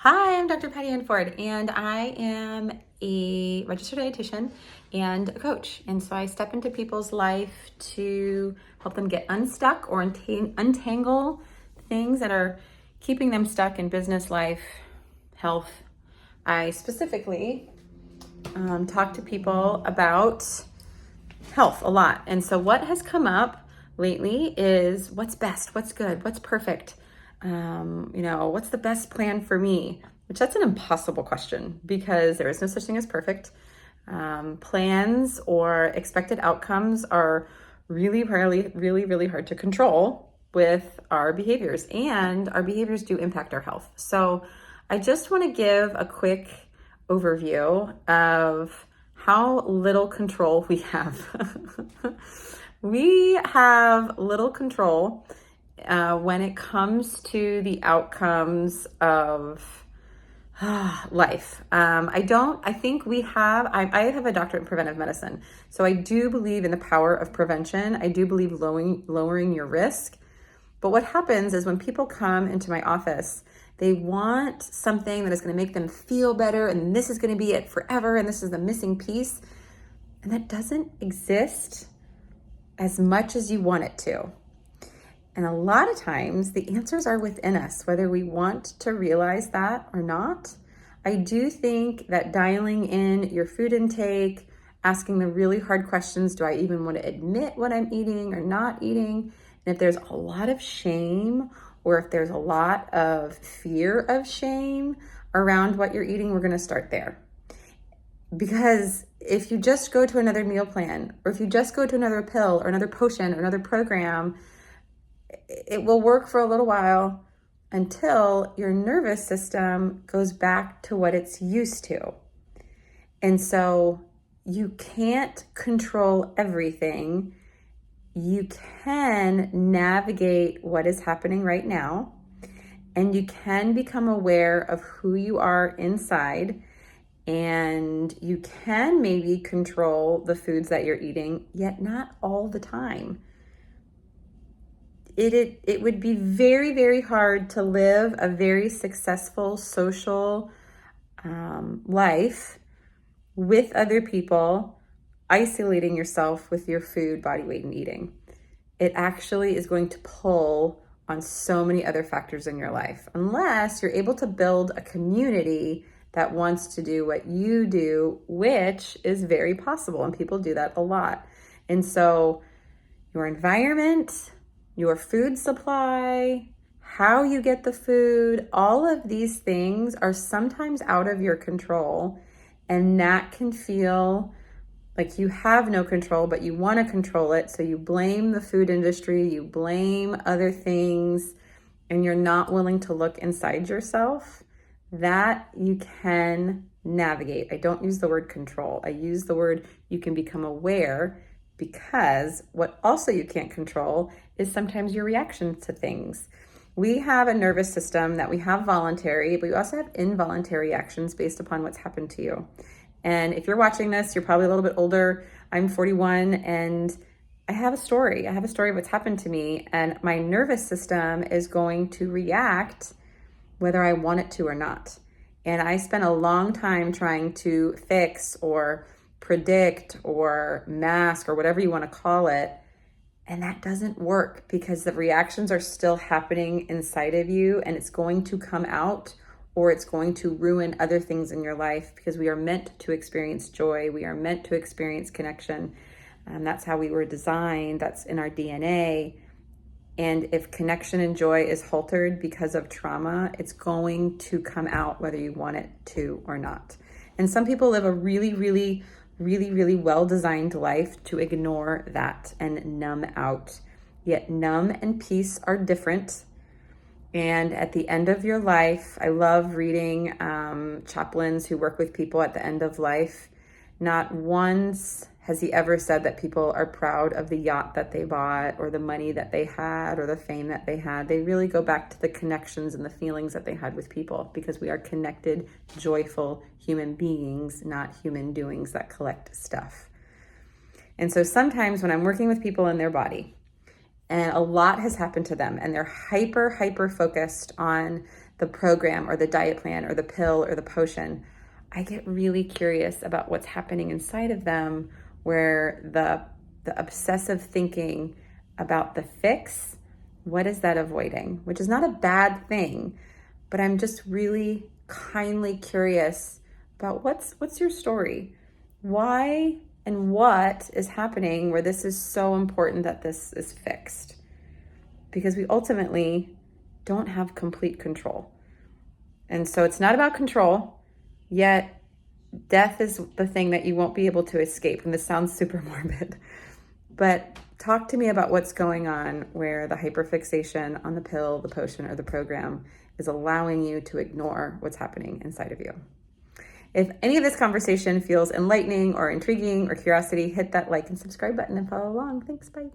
Hi, I'm Dr. Patty Ann Ford, and I am a registered dietitian and a coach. And so I step into people's life to help them get unstuck or untangle things that are keeping them stuck in business, life, health. I specifically talk to people about health a lot. And so what has come up lately is what's best, what's good, what's perfect. What's the best plan for me? Which that's an impossible question because there is no such thing as perfect. Plans or expected outcomes are really hard to control with our behaviors, and our behaviors do impact our health. So I just want to give a quick overview of how little control we have. We have little control when it comes to the outcomes of life. I have a doctorate in preventive medicine. So I do believe in the power of prevention. I do believe lowering your risk. But what happens is when people come into my office, they want something that is going to make them feel better, and this is going to be it forever, and this is the missing piece. And that doesn't exist as much as you want it to. And a lot of times the answers are within us, whether we want to realize that or not. I do think that dialing in your food intake, asking the really hard questions, do I even want to admit what I'm eating or not eating? And if there's a lot of shame, or if there's a lot of fear of shame around what you're eating, we're going to start there. Because if you just go to another meal plan, or if you just go to another pill or another potion or another program, it will work for a little while until your nervous system goes back to what it's used to. And so you can't control everything. You can navigate what is happening right now, and you can become aware of who you are inside, and you can maybe control the foods that you're eating, yet not all the time. It would be very hard to live a very successful social life with other people, isolating yourself with your food, body weight, and eating. It actually is going to pull on so many other factors in your life, unless you're able to build a community that wants to do what you do, which is very possible, and people do that a lot. And so your environment, your food supply, how you get the food, all of these things are sometimes out of your control, and that can feel like you have no control, but you want to control it. So you blame the food industry, you blame other things, and you're not willing to look inside yourself. That you can navigate. I don't use the word control. I use the word you can become aware, because what also you can't control is sometimes your reaction to things. We have a nervous system that we have voluntary, but we also have involuntary actions based upon what's happened to you. And if you're watching this, you're probably a little bit older. I'm 41, and I have a story. I have a story of what's happened to me, and my nervous system is going to react whether I want it to or not. And I spent a long time trying to fix or predict or mask or whatever you want to call it. And that doesn't work, because the reactions are still happening inside of you, and it's going to come out, or it's going to ruin other things in your life, because we are meant to experience joy. We are meant to experience connection. And that's how we were designed. That's in our DNA. And if connection and joy is halted because of trauma, it's going to come out whether you want it to or not. And some people live a really well-designed life to ignore that and numb out. Yet numb and peace are different. And at the end of your life, I love reading chaplains who work with people at the end of life. Not once has he ever said that people are proud of the yacht that they bought, or the money that they had, or the fame that they had. They really go back to the connections and the feelings that they had with people, because we are connected, joyful human beings, not human doings that collect stuff. And so sometimes when I'm working with people in their body, and a lot has happened to them, and they're hyper focused on the program or the diet plan or the pill or the potion, I get really curious about what's happening inside of them, where the obsessive thinking about the fix, what is that avoiding? Which is not a bad thing, but I'm just really kindly curious about what's your story? Why and what is happening where this is so important that this is fixed? Because we ultimately don't have complete control. And so it's not about control, yet death is the thing that you won't be able to escape. And this sounds super morbid, but talk to me about what's going on where the hyperfixation on the pill, the potion, or the program is allowing you to ignore what's happening inside of you. If any of this conversation feels enlightening or intriguing or curiosity, hit that like and subscribe button and follow along. Thanks, bye.